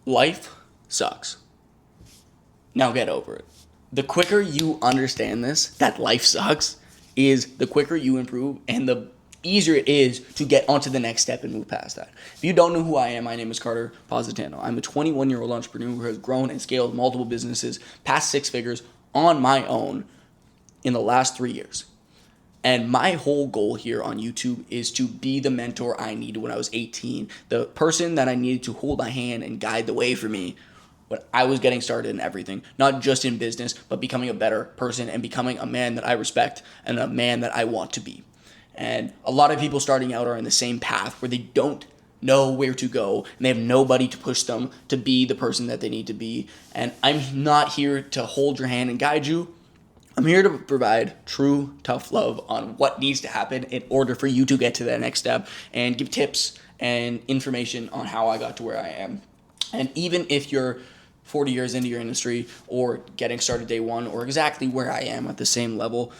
Life sucks. Now get over it. The quicker you understand this, that life sucks, is the quicker you improve and the easier it is to get onto the next step and move past that. If you don't know who I am, my name is Carter Positan. I'm a 21-year-old entrepreneur who has grown and scaled multiple businesses past six figures on my own in the last 3 years. And my whole goal here on YouTube is to be the mentor I needed when I was 18, the person that I needed to hold my hand and guide the way for me when I was getting started in everything, not just in business, but becoming a better person and becoming a man that I respect and a man that I want to be. And a lot of people starting out are in the same path where they don't know where to go and they have nobody to push them to be the person that they need to be. And I'm not here to hold your hand and guide you. I'm here to provide true tough love on what needs to happen in order for you to get to that next step and give tips and information on how I got to where I am. And even if you're 40 years into your industry or getting started day one or exactly where I am at the same level,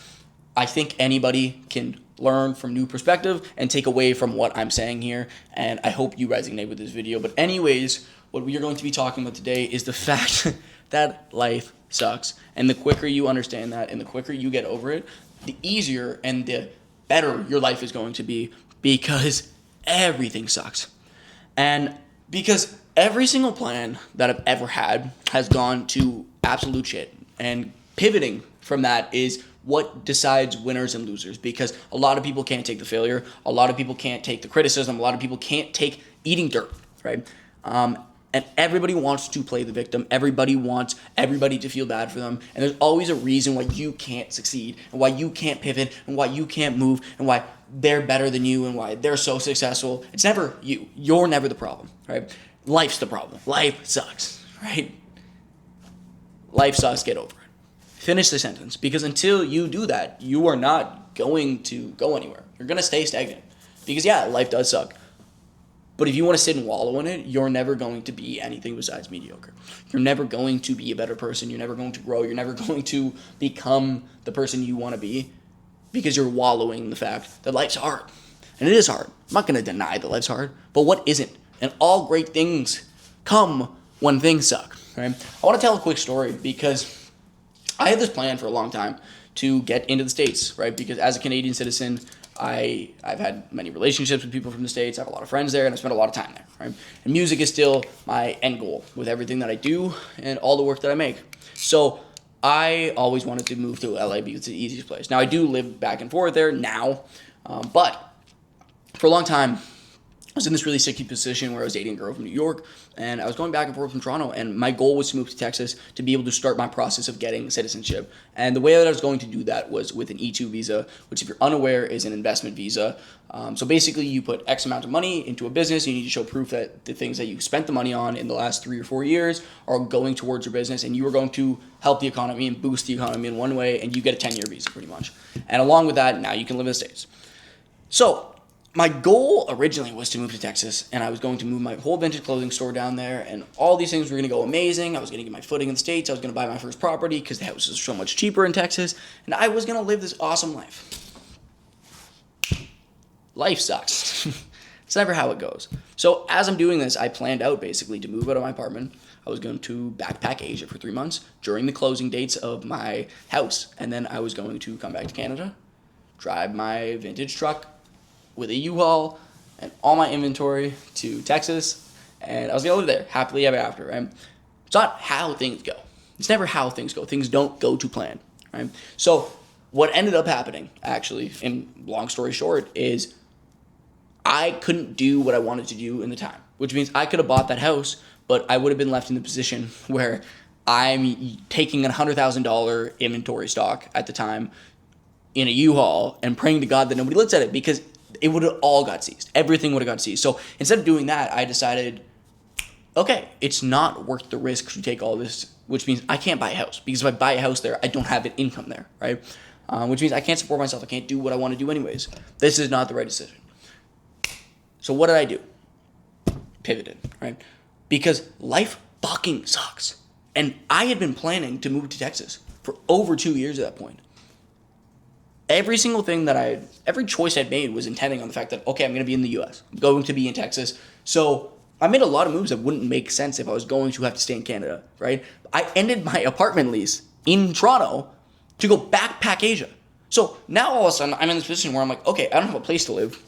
I think anybody can learn from new perspective and take away from what I'm saying here. And I hope you resonate with this video. But anyways, what we are going to be talking about today is the fact that life sucks. And the quicker you understand that and the quicker you get over it, the easier and the better your life is going to be, because everything sucks. And because every single plan that I've ever had has gone to absolute shit. And pivoting from that is what decides winners and losers, because a lot of people can't take the failure. A lot of people can't take the criticism. A lot of people can't take eating dirt, right? And everybody wants to play the victim. Everybody wants everybody to feel bad for them. And there's always a reason why you can't succeed and why you can't pivot and why you can't move and why they're better than you and why they're so successful. It's never you. You're never the problem, right? Life's the problem. Life sucks, right? Life sucks. Get over it. Finish the sentence, because until you do that, you are not going to go anywhere. You're going to stay stagnant because, yeah, life does suck. But if you want to sit and wallow in it, you're never going to be anything besides mediocre. You're never going to be a better person. You're never going to grow. You're never going to become the person you want to be, because you're wallowing in the fact that life's hard. And it is hard. I'm not going to deny that life's hard, but what isn't? And all great things come when things suck, right? I want to tell a quick story, because I had this plan for a long time to get into the States, right? Because as a Canadian citizen, I've had many relationships with people from the States. I have a lot of friends there, and I spent a lot of time there, right? And music is still my end goal with everything that I do and all the work that I make. So I always wanted to move to LA because it's the easiest place. Now, I do live back and forth there now, but for a long time, I was in this really sticky position where I was dating a girl from New York, and I was going back and forth from Toronto, and my goal was to move to Texas to be able to start my process of getting citizenship. And the way that I was going to do that was with an E2 visa, which, if you're unaware, is an investment visa. So basically, you put X amount of money into a business. You need to show proof that the things that you spent the money on in the last 3 or 4 years are going towards your business, and you are going to help the economy and boost the economy in one way, and you get a 10-year visa pretty much. And along with that, now you can live in the States. So my goal originally was to move to Texas, and I was going to move my whole vintage clothing store down there, and all these things were going to go amazing. I was going to get my footing in the States. I was going to buy my first property because the house is so much cheaper in Texas, and I was going to live this awesome life. Life sucks. It's never how it goes. So as I'm doing this, I planned out basically to move out of my apartment. I was going to backpack Asia for 3 months during the closing dates of my house, and then I was going to come back to Canada, drive my vintage truck with a U-Haul and all my inventory to Texas, and I was gonna live there happily ever after, right? It's not how things go. It's never how things go. Things don't go to plan, right? So what ended up happening, actually, in long story short, is I couldn't do what I wanted to do in the time, which means I could have bought that house, but I would have been left in the position where I'm taking a $100,000 inventory stock at the time in a U-Haul and praying to God that nobody looks at it, because it would have all got seized. Everything would have got seized. So instead of doing that, I decided, okay, it's not worth the risk to take all this, which means I can't buy a house, because if I buy a house there, I don't have an income there, right? Which means I can't support myself. I can't do what I want to do anyways. This is not the right decision. So what did I do? Pivoted, right? Because life fucking sucks. And I had been planning to move to Texas for over 2 years at that point. Every single thing every choice I'd made was intending on the fact that, okay, I'm going to be in the U.S. I'm going to be in Texas. So I made a lot of moves that wouldn't make sense if I was going to have to stay in Canada, right? I ended my apartment lease in Toronto to go backpack Asia. So now all of a sudden I'm in this position where I'm like, okay, I don't have a place to live.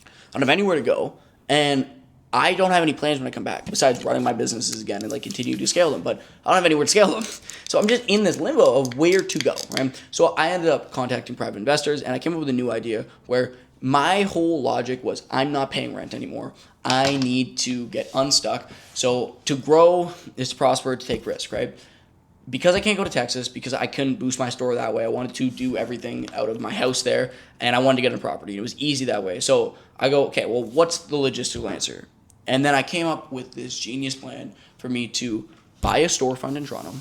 I don't have anywhere to go. And I don't have any plans when I come back besides running my businesses again and like continue to scale them. But I don't have anywhere to scale them. So I'm just in this limbo of where to go, right? So I ended up contacting private investors and I came up with a new idea where my whole logic was I'm not paying rent anymore. I need to get unstuck. So to grow is to prosper, to take risk, right? Because I can't go to Texas, because I couldn't boost my store that way, I wanted to do everything out of my house there, and I wanted to get a property. It was easy that way. So I go, okay, well, what's the logistical answer? And then I came up with this genius plan for me to buy a storefront in Toronto.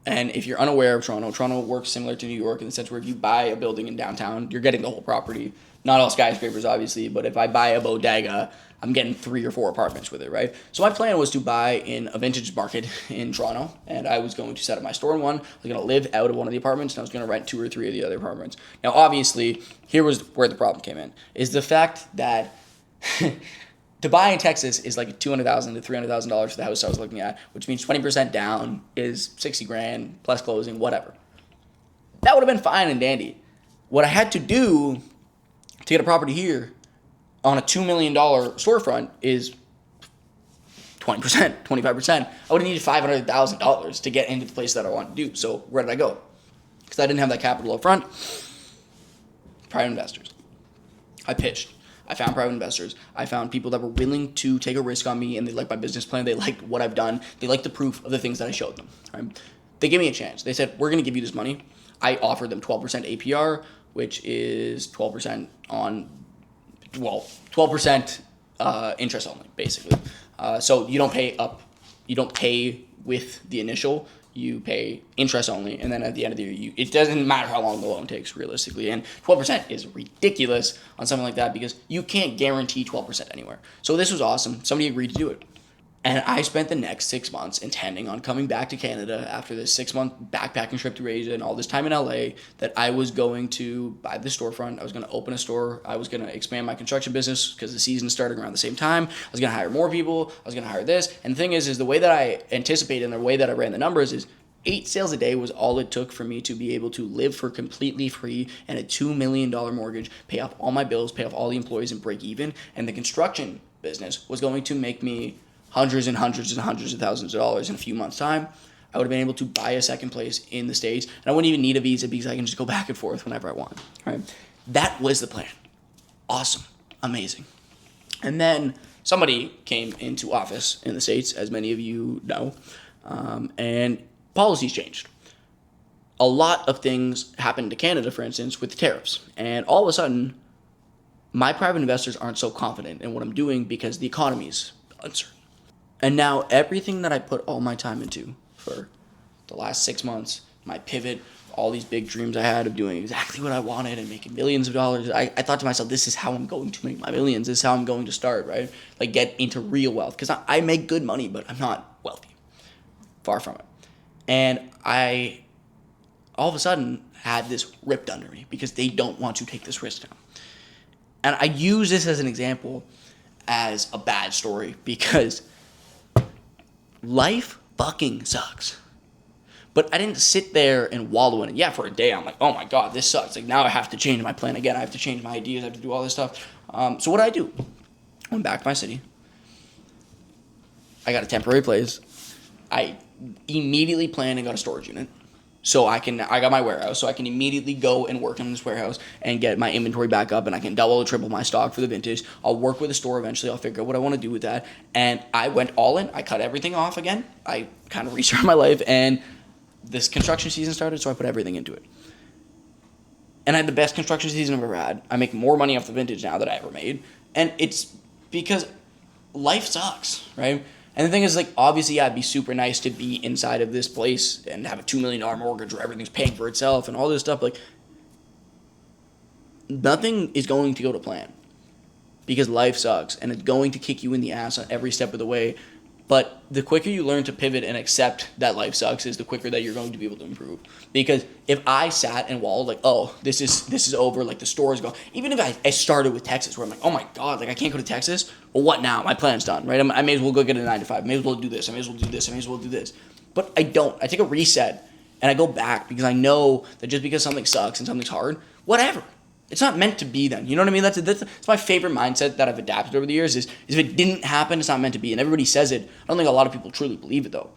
And if you're unaware of Toronto works similar to New York in the sense where if you buy a building in downtown, you're getting the whole property. Not all skyscrapers, obviously, but if I buy a bodega, I'm getting 3 or 4 apartments with it, right? So my plan was to buy in a vintage market in Toronto, and I was going to set up my store in one. I was going to live out of one of the apartments, and I was going to rent 2 or 3 of the other apartments. Now, obviously, here was where the problem came in, is the fact that to buy in Texas is like $200,000 to $300,000 for the house I was looking at, which means 20% down is 60 grand plus closing, whatever. That would have been fine and dandy. What I had to do to get a property here on a $2 million storefront is 20%, 25%. I would have needed $500,000 to get into the place that I want to do. So where did I go? Because I didn't have that capital up front. Private investors. I pitched. I found private investors. I found people that were willing to take a risk on me, and they liked my business plan. They liked what I've done. They liked the proof of the things that I showed them. Right? They gave me a chance. They said, we're going to give you this money. I offered them 12% APR, which is 12% on, 12% interest only, basically. So you don't pay up. You don't pay with the initial. You pay interest only, and then at the end of the year, it doesn't matter how long the loan takes, realistically. And 12% is ridiculous on something like that because you can't guarantee 12% anywhere. So this was awesome. Somebody agreed to do it. And I spent the next 6 months intending on coming back to Canada after this 6-month backpacking trip through Asia and all this time in LA that I was going to buy the storefront. I was going to open a store. I was going to expand my construction business because the season started around the same time. I was going to hire more people. I was going to hire this. And the thing is the way that I anticipated and the way that I ran the numbers is 8 sales a day was all it took for me to be able to live for completely free and a $2 million mortgage, pay off all my bills, pay off all the employees, and break even. And the construction business was going to make me hundreds and hundreds and hundreds of thousands of dollars in a few months' time. I would have been able to buy a second place in the States, and I wouldn't even need a visa because I can just go back and forth whenever I want. Right? That was the plan. Awesome. Amazing. And then somebody came into office in the States, as many of you know, and policies changed. A lot of things happened to Canada, for instance, with the tariffs. And all of a sudden, my private investors aren't so confident in what I'm doing because the economy's uncertain. And now everything that I put all my time into for the last 6 months, my pivot, all these big dreams I had of doing exactly what I wanted and making millions of dollars, I thought to myself, this is how I'm going to make my millions. This is how I'm going to start, right? Like get into real wealth. Because I make good money, but I'm not wealthy. Far from it. And I all of a sudden had this ripped under me because they don't want to take this risk now. And I use this as an example as a bad story because life fucking sucks. But I didn't sit there and wallow in it. Yeah, for a day, I'm like, oh my God, this sucks. Like now I have to change my plan again. I have to change my ideas. I have to do all this stuff. So what did I do? I went back to my city. I got a temporary place. I immediately planned and got a storage unit. So I got my warehouse, so I can immediately go and work in this warehouse and get my inventory back up, and I can double or triple my stock for the vintage. I'll work with a store eventually. I'll figure out what I want to do with that. And I went all in. I cut everything off again. I kind of restarted my life, and this construction season started, so I put everything into it. And I had the best construction season I've ever had. I make more money off the vintage now than I ever made. And it's because life sucks, right? And the thing is, like, obviously, yeah, it'd be super nice to be inside of this place and have a $2 million mortgage where everything's paying for itself and all this stuff. Like, nothing is going to go to plan because life sucks and it's going to kick you in the ass on every step of the way. But the quicker you learn to pivot and accept that life sucks is the quicker that you're going to be able to improve. Because if I sat and wallowed like, oh, this is over, like the store is gone. Even if I started with Texas, where I'm like, oh my God, like I can't go to Texas. Well, what now? My plan's done, right? I may as well go get a 9 to 5. I may as well do this. I may as well do this. I may as well do this. But I don't. I take a reset and I go back because I know that just because something sucks and something's hard, whatever. It's not meant to be then. You know what I mean? That's my favorite mindset that I've adapted over the years is if it didn't happen, it's not meant to be. And everybody says it. I don't think a lot of people truly believe it though.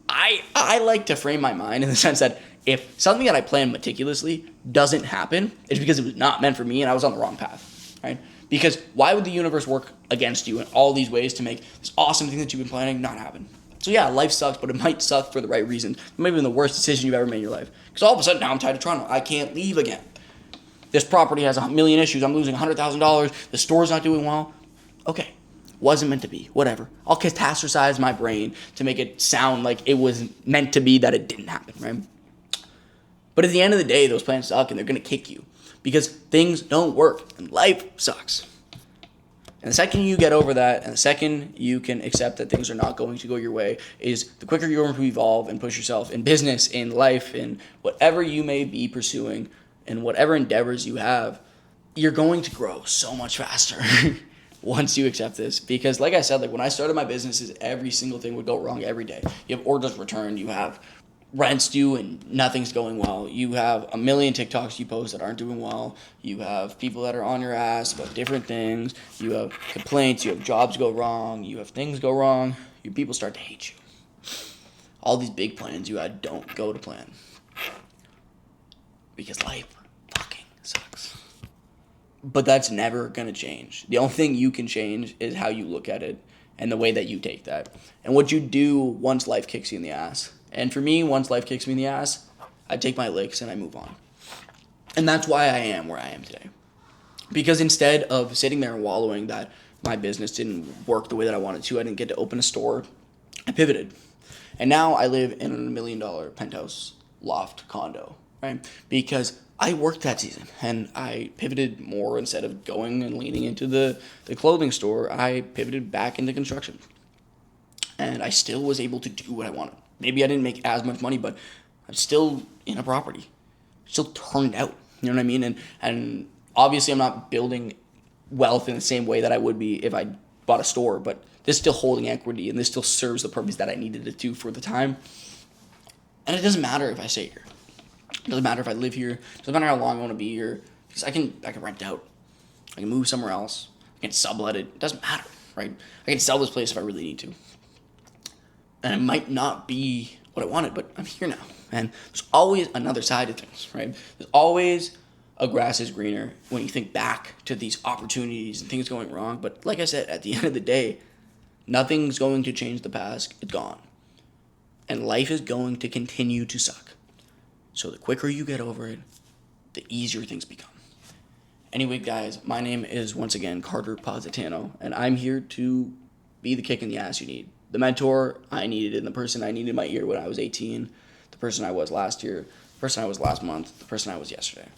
I like to frame my mind in the sense that if something that I planned meticulously doesn't happen, it's because it was not meant for me and I was on the wrong path, right? Because why would the universe work against you in all these ways to make this awesome thing that you've been planning not happen? So yeah, life sucks, but it might suck for the right reasons. It might be the worst decision you've ever made in your life. Because all of a sudden now I'm tied to Toronto. I can't leave again. This property has 1,000,000 issues. I'm losing $100,000. The store's not doing well. Okay, wasn't meant to be. Whatever. I'll catastrophize my brain to make it sound like it was meant to be that it didn't happen, right? But at the end of the day, those plans suck and they're going to kick you because things don't work and life sucks. And the second you get over that and the second you can accept that things are not going to go your way is the quicker you're going to evolve and push yourself in business, in life, in whatever you may be pursuing, and whatever endeavors you have, you're going to grow so much faster once you accept this. Because like I said, like when I started my businesses, every single thing would go wrong every day. You have orders returned, you have rents due and nothing's going well. You have a million TikToks you post that aren't doing well. You have people that are on your ass about different things. You have complaints, you have jobs go wrong, you have things go wrong. Your people start to hate you. All these big plans you had don't go to plan. Because life fucking sucks. But that's never going to change. The only thing you can change is how you look at it and the way that you take that. And what you do once life kicks you in the ass. And for me, once life kicks me in the ass, I take my licks and I move on. And that's why I am where I am today. Because instead of sitting there and wallowing that my business didn't work the way that I wanted to, I didn't get to open a store, I pivoted. And now I live in a $1 million penthouse loft condo. Right? Because I worked that season and I pivoted more instead of going and leaning into the clothing store. I pivoted back into construction. And I still was able to do what I wanted. Maybe I didn't make as much money, but I'm still in a property. Still turned out. You know what I mean? And obviously I'm not building wealth in the same way that I would be if I bought a store, but this is still holding equity and this still serves the purpose that I needed it to for the time. And it doesn't matter if I stay here. It doesn't matter if I live here. It doesn't matter how long I want to be here. Because I can rent out. I can move somewhere else. I can sublet it. It doesn't matter, right? I can sell this place if I really need to. And it might not be what I wanted, but I'm here now. And there's always another side of things, right? There's always a grass is greener when you think back to these opportunities and things going wrong. But like I said, at the end of the day, nothing's going to change the past. It's gone. And life is going to continue to suck. So the quicker you get over it, the easier things become. Anyway, guys, my name is, once again, Carter Positano, and I'm here to be the kick in the ass you need. The mentor I needed and the person I needed in my ear when I was 18, the person I was last year, the person I was last month, the person I was yesterday.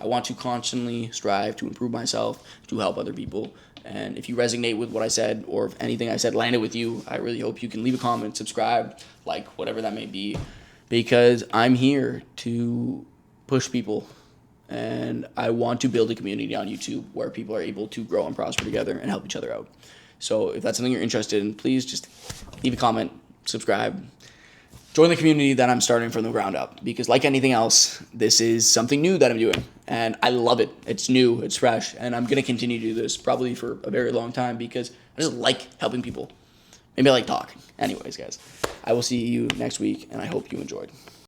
I want to constantly strive to improve myself, to help other people, and if you resonate with what I said, or if anything I said landed with you, I really hope you can leave a comment, subscribe, like, whatever that may be. Because I'm here to push people and I want to build a community on YouTube where people are able to grow and prosper together and help each other out. So if that's something you're interested in, please just leave a comment, subscribe, join the community that I'm starting from the ground up. Because like anything else, this is something new that I'm doing and I love it. It's new, it's fresh, and I'm going to continue to do this probably for a very long time because I just like helping people. Maybe I like talking. Anyways, guys, I will see you next week, and I hope you enjoyed.